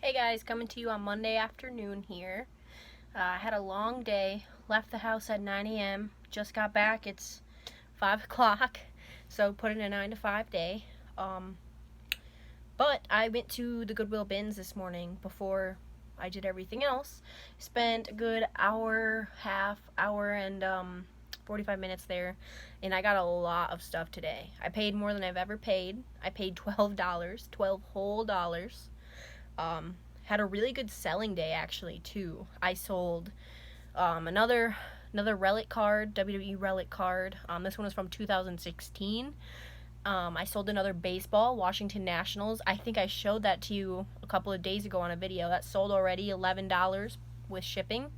Hey guys, coming to you on Monday afternoon here. I had a long day, left the house at 9 a.m., just got back, it's 5 o'clock, so put in a 9 to 5 day. But I went to the Goodwill Bins this morning before I did everything else. Spent a good hour and 45 minutes there, and I got a lot of stuff today. I paid more than I've ever paid. I paid $12, 12 whole dollars. Had a really good selling day actually too. I sold another relic card, WWE relic card. This one was from 2016. I sold another baseball, Washington Nationals. I think I showed that to you a couple of days ago on a video. That sold already, $11 with shipping.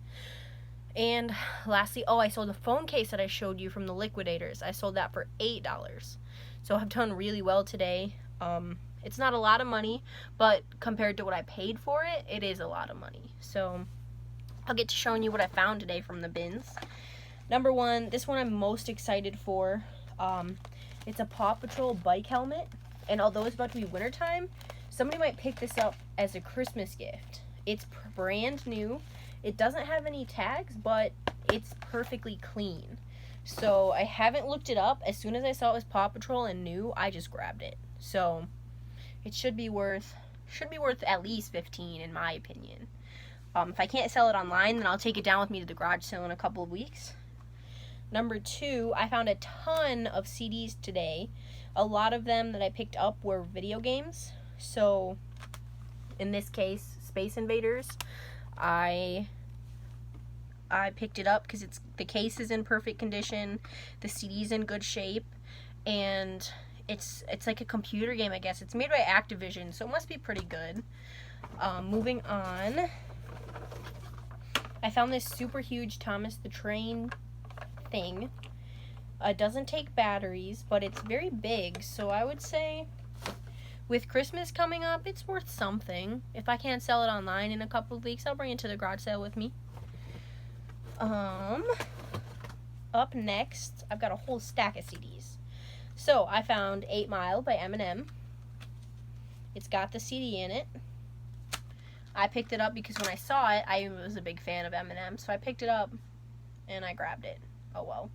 And lastly, I sold a phone case that I showed you from the Liquidators. I sold that for $8. So I've done really well today. It's not a lot of money, but compared to what I paid for it, it is a lot of money. So I'll get to showing you what I found today from the bins. Number one, this one I'm most excited for. It's a Paw Patrol bike helmet, and although it's about to be wintertime, somebody might pick this up as a Christmas gift. It's brand new. It doesn't have any tags, but it's perfectly clean. So I haven't looked it up. As soon as I saw it was Paw Patrol and new, I just grabbed it. So it should be worth at least $15 in my opinion. If I can't sell it online, then I'll take it down with me to the garage sale in a couple of weeks. Number two, I found a ton of CDs today. A lot of them that I picked up were video games. So in this case, Space Invaders. I picked it up because the case is in perfect condition, the CD's in good shape, and it's like a computer game, I guess. It's made by Activision, so it must be pretty good. Moving on, I found this super huge Thomas the Train thing. It doesn't take batteries, but it's very big, so I would say with Christmas coming up, it's worth something. If I can't sell it online in a couple of weeks, I'll bring it to the garage sale with me. Up next, I've got a whole stack of CDs. So I found 8 Mile by Eminem. It's got the CD in it. I picked it up because when I saw it, I was a big fan of Eminem, so I picked it up and I grabbed it. Oh well.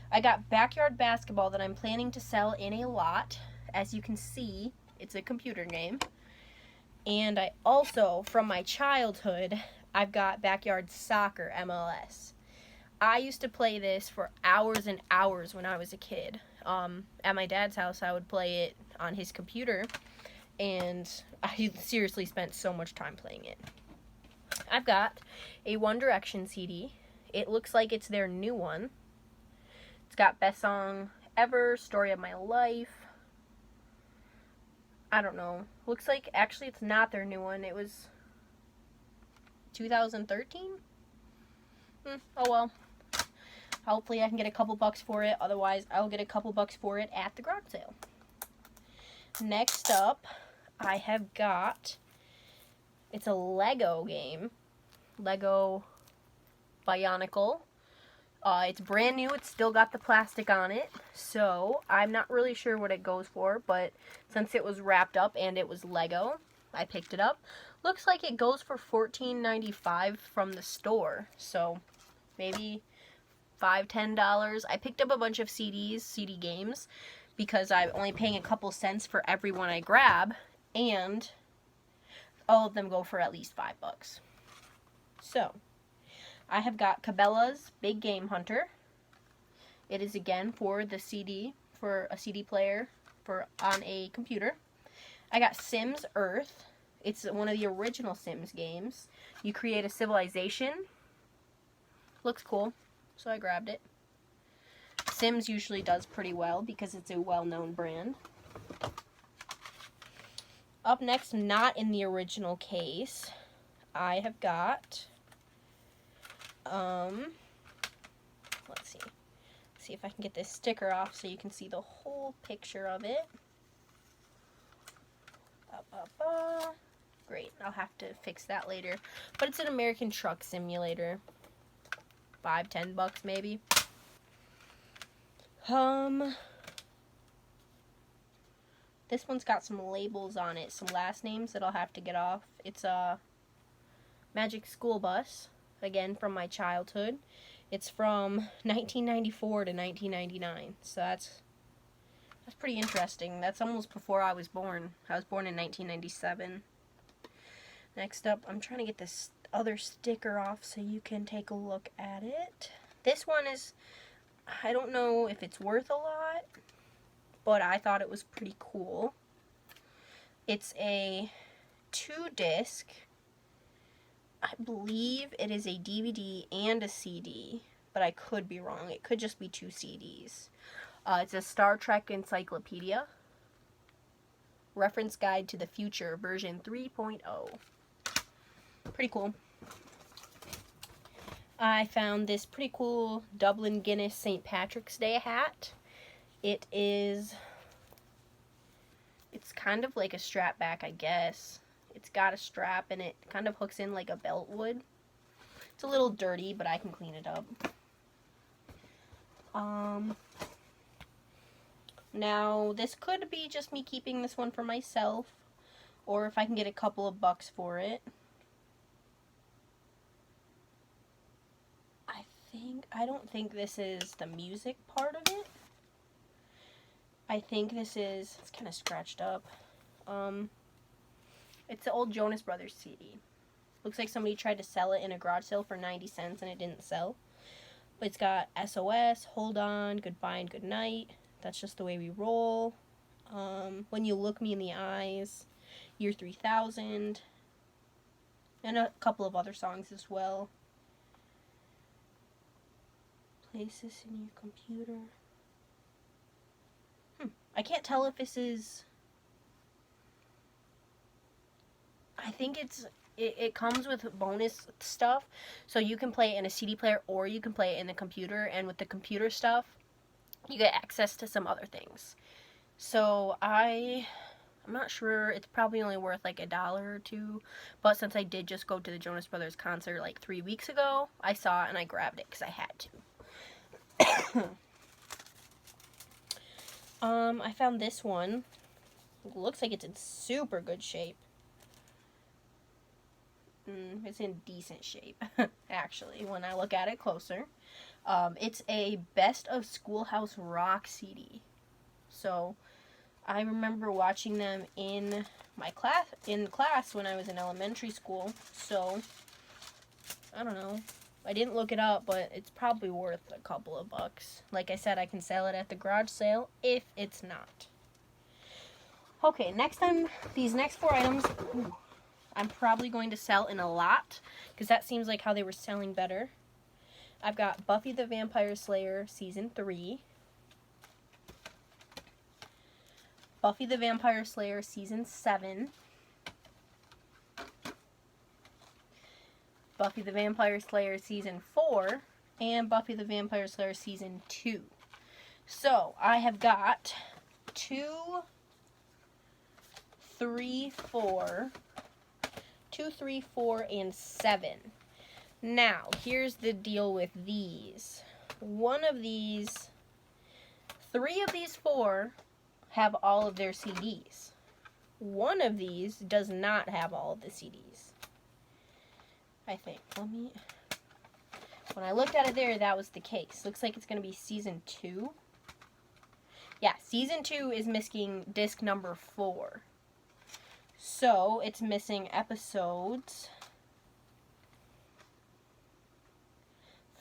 I got Backyard Basketball that I'm planning to sell in a lot. As you can see, it's a computer game. And I also, from my childhood, I've got Backyard Soccer MLS. I used to play this for hours and hours when I was a kid. At my dad's house, I would play it on his computer, and I seriously spent so much time playing it. I've got a One Direction CD. It looks like it's their new one. It's got Best Song Ever, Story of My Life. I don't know. Looks like, actually, it's not their new one. It was 2013? Oh well. Hopefully I can get a couple bucks for it. Otherwise, I'll get a couple bucks for it at the garage sale. Next up, I have got, it's a Lego game. Lego Bionicle. It's brand new. It's still got the plastic on it. So, I'm not really sure what it goes for. But since it was wrapped up and it was Lego, I picked it up. Looks like it goes for $14.95 from the store. So, maybe $5-10. I picked up a bunch of CD games, because I'm only paying a couple cents for every one I grab, and all of them go for at least $5. So, I have got Cabela's Big Game Hunter. It is again for the CD, for a CD player on a computer. I got Sims Earth. It's one of the original Sims games. You create a civilization. Looks cool, so I grabbed it. Sims usually does pretty well because it's a well-known brand. Up next, not in the original case, I have got, let's see if I can get this sticker off so you can see the whole picture of it. Great, I'll have to fix that later. But it's an American Truck Simulator. $5-10 maybe. This one's got some labels on it, some last names that I'll have to get off. It's a Magic School Bus, again from my childhood. It's from 1994 to 1999, so that's pretty interesting. That's almost before I was born. I was born in 1997. Next up, I'm trying to get this other sticker off so you can take a look at it. This one is, I don't know if it's worth a lot, but I thought it was pretty cool. It's a 2-disc, I believe it is a DVD and a CD, but I could be wrong. It could just be 2 CDs. It's a Star Trek encyclopedia. Reference Guide to the Future, version 3.0. Pretty cool. I found this pretty cool Dublin Guinness St. Patrick's Day hat. It's kind of like a strap back, I guess. It's got a strap and it kind of hooks in like a belt would. It's a little dirty, but I can clean it up. Now, this could be just me keeping this one for myself, or if I can get a couple of bucks for it. I don't think this is the music part of it. I think this is, it's kind of scratched up. It's the old Jonas Brothers CD. Looks like somebody tried to sell it in a garage sale for 90 cents and it didn't sell. But it's got SOS, Hold On, Goodbye and Good Night, That's Just the Way We Roll, When You Look Me in the Eyes, Year 3000, and a couple of other songs as well. Place this in your computer. I can't tell if this is... I think it comes with bonus stuff, so you can play it in a CD player or you can play it in the computer, and with the computer stuff, you get access to some other things. So I'm not sure, it's probably only worth like $1 or $2, but since I did just go to the Jonas Brothers concert like 3 weeks ago, I saw it and I grabbed it because I had to. I found this one. It looks like it's in super good shape. It's in decent shape, actually, when I look at it closer. It's a Best of Schoolhouse Rock CD. So, I remember watching them in my class when I was in elementary school. So, I don't know. I didn't look it up, but it's probably worth a couple of bucks. Like I said, I can sell it at the garage sale if it's not. Okay, next time, these next 4 items, I'm probably going to sell in a lot, because that seems like how they were selling better. I've got Buffy the Vampire Slayer Season 3. Buffy the Vampire Slayer Season 7. Buffy the Vampire Slayer Season 4, and Buffy the Vampire Slayer Season 2. So, I have got 2, 3, 4, and 7. Now, here's the deal with these. 3 of these 4 have all of their CDs. 1 of these does not have all of the CDs. I think. When I looked at it there, that was the case. Looks like it's going to be Season 2. Yeah, Season 2 is missing disc number 4. So, it's missing episodes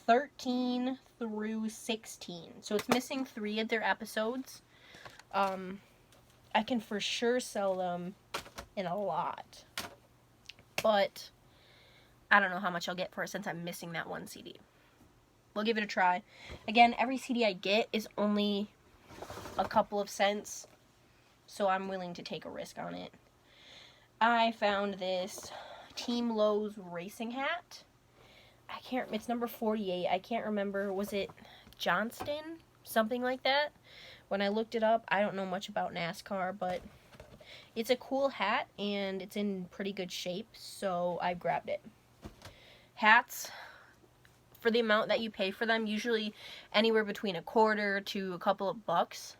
13 through 16. So, it's missing 3 of their episodes. I can for sure sell them in a lot. But I don't know how much I'll get for it since I'm missing that 1 CD. We'll give it a try. Again, every CD I get is only a couple of cents, so I'm willing to take a risk on it. I found this Team Lowe's racing hat. It's number 48. I can't remember. Was it Johnston? Something like that. When I looked it up, I don't know much about NASCAR, but it's a cool hat and it's in pretty good shape, so I grabbed it. Hats, for the amount that you pay for them, usually anywhere between $0.25 to a couple of bucks.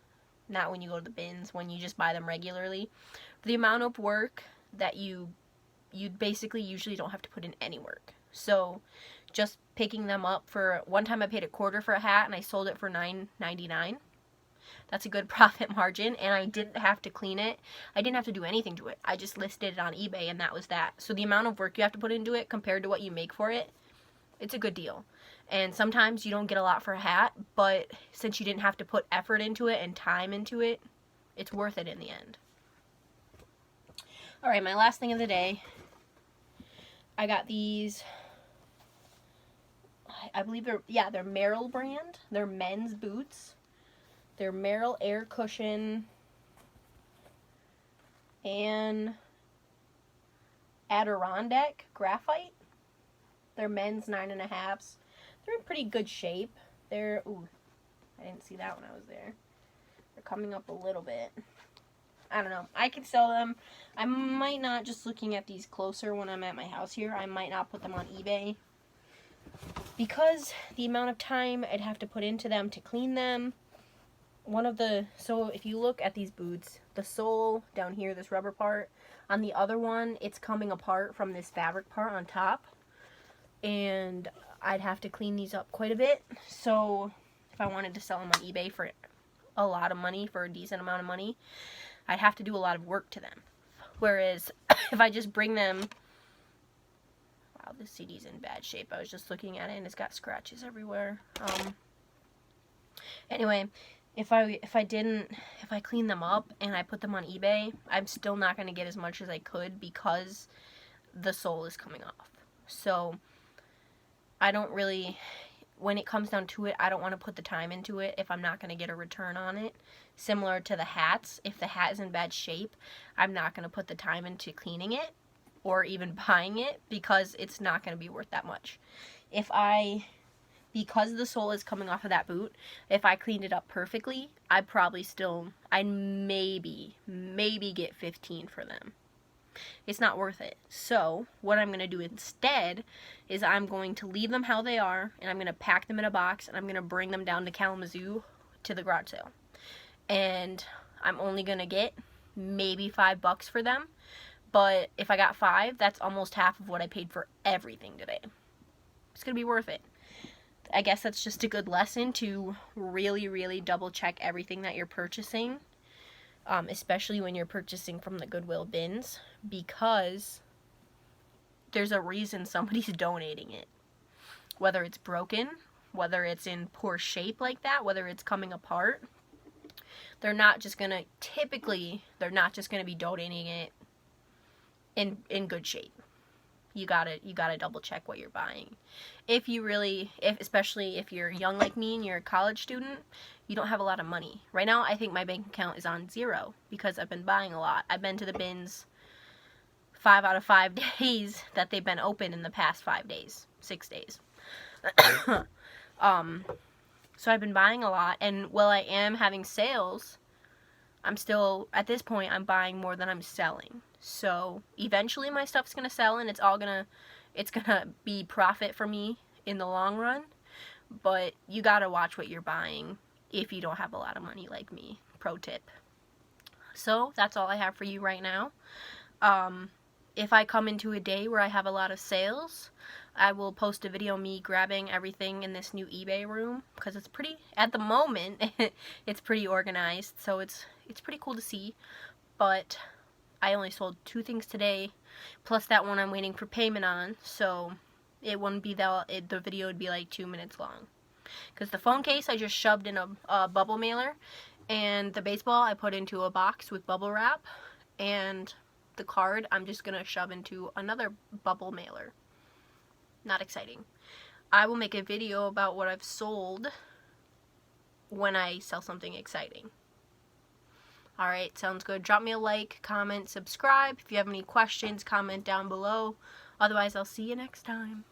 not when you go to the bins, when you just buy them regularly. For the amount of work that you basically usually don't have to put in any work. So just picking them up, for one time I paid $1/4 for a hat and I sold it for $9.99. That's a good profit margin, and I didn't have to clean it. I didn't have to do anything to it. I just listed it on eBay, and that was that. So the amount of work you have to put into it compared to what you make for it, it's a good deal. And sometimes you don't get a lot for a hat, but since you didn't have to put effort into it and time into it, it's worth it in the end. Alright, my last thing of the day. I got these, I believe they're Merrell brand. They're men's boots. They're Merrell Air Cushion and Adirondack Graphite. They're men's 9.5s. They're in pretty good shape. Ooh, I didn't see that when I was there. They're coming up a little bit. I don't know. I could sell them. I might not, just looking at these closer when I'm at my house here, I might not put them on eBay. Because the amount of time I'd have to put into them to clean them. So if you look at these boots, the sole down here, this rubber part, on the other one, it's coming apart from this fabric part on top. And I'd have to clean these up quite a bit. So if I wanted to sell them on eBay for a lot of money, for a decent amount of money, I'd have to do a lot of work to them. Whereas if I just bring them, wow, this CD's in bad shape. I was just looking at it and it's got scratches everywhere. Anyway, if I clean them up and I put them on eBay, I'm still not going to get as much as I could because the sole is coming off. So I don't really, when it comes down to it, I don't want to put the time into it if I'm not going to get a return on it. Similar to the hats, if the hat is in bad shape, I'm not going to put the time into cleaning it or even buying it because it's not going to be worth that much. Because the sole is coming off of that boot, if I cleaned it up perfectly, I'd maybe get 15 for them. It's not worth it. So what I'm going to do instead is I'm going to leave them how they are, and I'm going to pack them in a box, and I'm going to bring them down to Kalamazoo to the garage sale. And I'm only going to get maybe $5 for them. But if I got 5, that's almost half of what I paid for everything today. It's going to be worth it. I guess that's just a good lesson to really, really double check everything that you're purchasing. Especially when you're purchasing from the Goodwill Bins, because there's a reason somebody's donating it. Whether it's broken, whether it's in poor shape like that, whether it's coming apart, they're not just going to be donating it in good shape. You gotta double check what you're buying. Especially if you're young like me and you're a college student, you don't have a lot of money. Right now, I think my bank account is on 0 because I've been buying a lot. I've been to the bins 5 out of 5 days that they've been open in the past 6 days. So I've been buying a lot, and while I am having sales, I'm still, at this point, I'm buying more than I'm selling. So eventually my stuff's gonna sell, and it's gonna be profit for me in the long run. But you gotta watch what you're buying if you don't have a lot of money like me. Pro tip. So that's all I have for you right now. If I come into a day where I have a lot of sales, I will post a video of me grabbing everything in this new eBay room, because it's pretty, at the moment, it's pretty organized, so it's pretty cool to see. But I only sold 2 things today, plus that one I'm waiting for payment on, so it wouldn't be the video would be like 2 minutes long. Because the phone case I just shoved in a bubble mailer, and the baseball I put into a box with bubble wrap, and the card I'm just gonna shove into another bubble mailer. Not exciting. I will make a video about what I've sold when I sell something exciting. Alright, sounds good. Drop me a like, comment, subscribe. If you have any questions, comment down below. Otherwise, I'll see you next time.